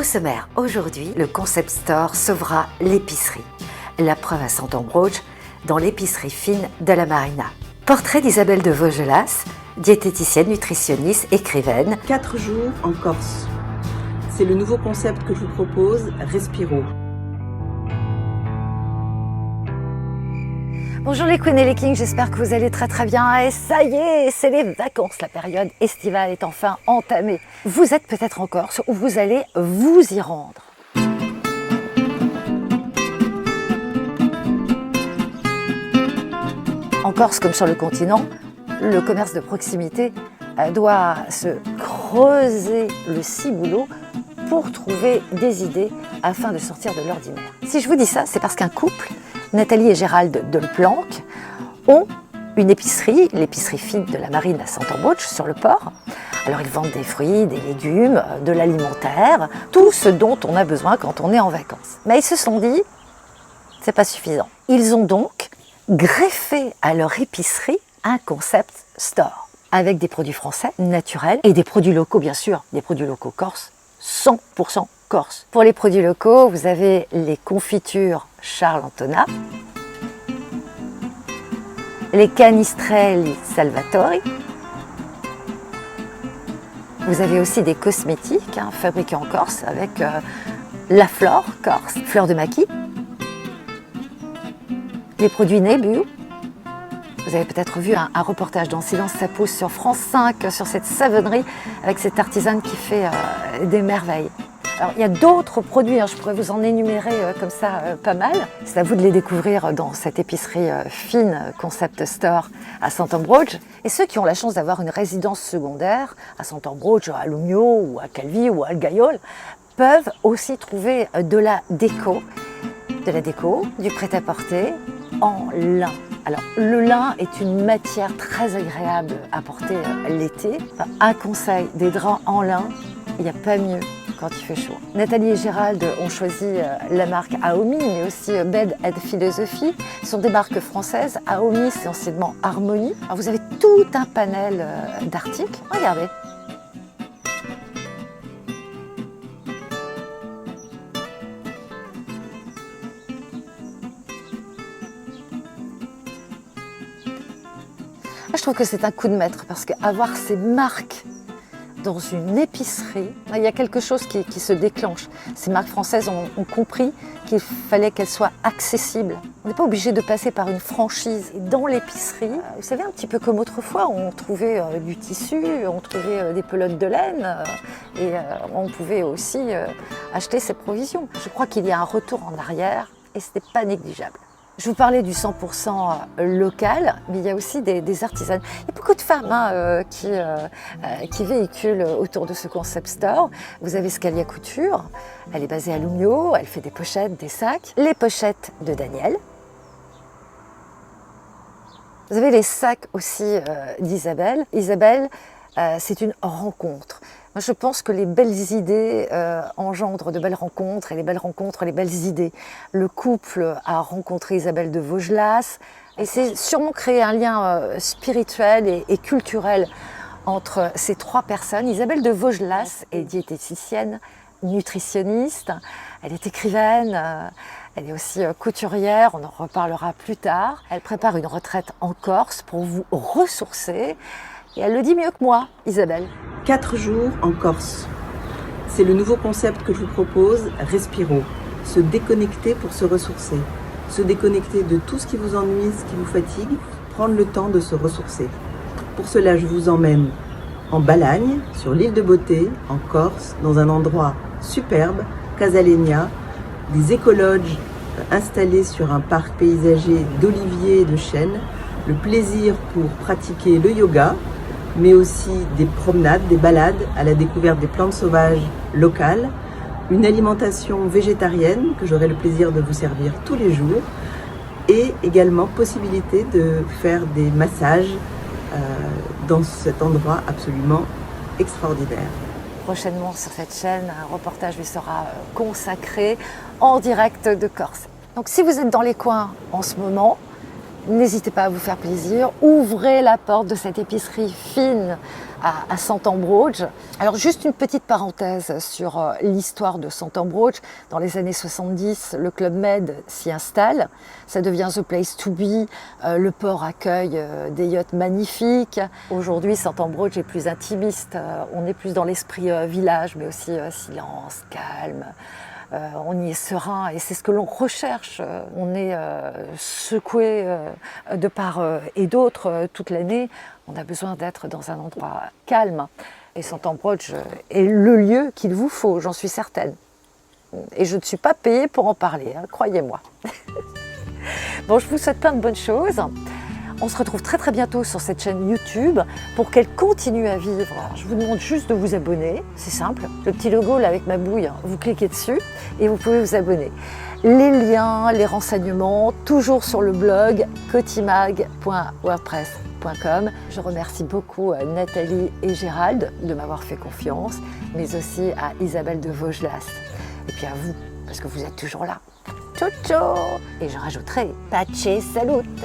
sommaire, aujourd'hui, le concept store sauvera l'épicerie. La preuve à Santambroge, dans l'épicerie fine de la Marina. Portrait d'Isabelle de Vaugelas, diététicienne, nutritionniste, écrivaine. 4 jours en Corse. C'est le nouveau concept que je vous propose, Respiro. Bonjour les Queens et les Kings, j'espère que vous allez très bien. Et ça y est, c'est les vacances, la période estivale est enfin entamée. Vous êtes peut-être en Corse ou vous allez vous y rendre. En Corse comme sur le continent, le commerce de proximité doit se creuser le ciboulot pour trouver des idées afin de sortir de l'ordinaire. Si je vous dis ça, c'est parce qu'un couple, Nathalie et Gérald Delplanque, ont une épicerie, l'épicerie fine de la Marine à Santambroge, sur le port. Alors ils vendent des fruits, des légumes, de l'alimentaire, tout ce dont on a besoin quand on est en vacances. Mais ils se sont dit, c'est pas suffisant. Ils ont donc greffé à leur épicerie un concept store, avec des produits français, naturels, et des produits locaux bien sûr, des produits locaux corses, 100% corse. Pour les produits locaux, vous avez les confitures Charles Antonin, les canistrelli Salvatori. Vous avez aussi des cosmétiques fabriqués en Corse avec la flore corse, fleur de maquis. Les produits Nebu. Vous avez peut-être vu un reportage dans Silence ça pousse sur France 5 sur cette savonnerie avec cette artisane qui fait des merveilles. Alors, il y a d'autres produits, je pourrais vous en énumérer comme ça pas mal. C'est à vous de les découvrir dans cette épicerie fine Concept Store à Santambroge. Et ceux qui ont la chance d'avoir une résidence secondaire à Santambroge, à Lumio ou à Calvi ou à Algaiol peuvent aussi trouver de la déco, du prêt-à-porter en lin. Alors, le lin est une matière très agréable à porter l'été. Enfin, un conseil, des draps en lin, il n'y a pas mieux quand il fait chaud. Nathalie et Gérald ont choisi la marque Aomi, mais aussi Bed & Philosophie. Ce sont des marques françaises. Aomi, c'est anciennement Harmonie. Alors, vous avez tout un panel d'articles. Regardez. Je trouve que c'est un coup de maître parce qu'avoir ces marques dans une épicerie, il y a quelque chose qui se déclenche. Ces marques françaises ont compris qu'il fallait qu'elles soient accessibles. On n'est pas obligé de passer par une franchise. Et dans l'épicerie, vous savez, un petit peu comme autrefois, on trouvait du tissu, on trouvait des pelotes de laine et on pouvait aussi acheter ses provisions. Je crois qu'il y a un retour en arrière et ce n'est pas négligeable. Je vous parlais du 100% local, mais il y a aussi des artisanes. Il y a beaucoup de femmes qui véhiculent autour de ce concept store. Vous avez Scalia Couture, elle est basée à Lumio, elle fait des pochettes, des sacs. Les pochettes de Daniel. Vous avez les sacs aussi d'Isabelle. Isabelle, c'est une rencontre. Moi, je pense que les belles idées engendrent de belles rencontres et les belles rencontres, les belles idées. Le couple a rencontré Isabelle de Vaugelas et c'est sûrement créé un lien spirituel et culturel entre ces trois personnes. Isabelle de Vaugelas est diététicienne, nutritionniste, elle est écrivaine, elle est aussi couturière, on en reparlera plus tard. Elle prépare une retraite en Corse pour vous ressourcer. Et elle le dit mieux que moi, Isabelle. 4 jours en Corse. C'est le nouveau concept que je vous propose, Respiro. Se déconnecter pour se ressourcer. Se déconnecter de tout ce qui vous ennuie, ce qui vous fatigue, prendre le temps de se ressourcer. Pour cela, je vous emmène en Balagne, sur l'île de Beauté, en Corse, dans un endroit superbe, Casalegna, des écologes installés sur un parc paysager d'oliviers et de chênes, le plaisir pour pratiquer le yoga, mais aussi des promenades, des balades à la découverte des plantes sauvages locales, une alimentation végétarienne que j'aurai le plaisir de vous servir tous les jours et également possibilité de faire des massages dans cet endroit absolument extraordinaire. Prochainement sur cette chaîne, un reportage lui sera consacré en direct de Corse. Donc si vous êtes dans les coins en ce moment, N'hésitez pas à vous faire plaisir, ouvrez la porte de cette épicerie fine à Sant'Ambroge. Alors juste une petite parenthèse sur l'histoire de Sant'Ambroge. Dans les années 70, le Club Med s'y installe, ça devient the place to be, le port accueille des yachts magnifiques. Aujourd'hui, Sant'Ambroge est plus intimiste, on est plus dans l'esprit village, mais aussi silence, calme. On y est serein et c'est ce que l'on recherche. On est secoué de part et d'autre toute l'année. On a besoin d'être dans un endroit calme. Et Sant'Ambroge est le lieu qu'il vous faut, j'en suis certaine. Et je ne suis pas payée pour en parler, hein, croyez-moi. Bon, je vous souhaite plein de bonnes choses. On se retrouve très bientôt sur cette chaîne YouTube pour qu'elle continue à vivre. Je vous demande juste de vous abonner, c'est simple. Le petit logo là avec ma bouille, vous cliquez dessus et vous pouvez vous abonner. Les liens, les renseignements, toujours sur le blog cotimag.wordpress.com. Je remercie beaucoup Nathalie et Gérald de m'avoir fait confiance, mais aussi à Isabelle de Vaugelas. Et puis à vous, parce que vous êtes toujours là. Ciao ciao! Et je rajouterai Pace Salute!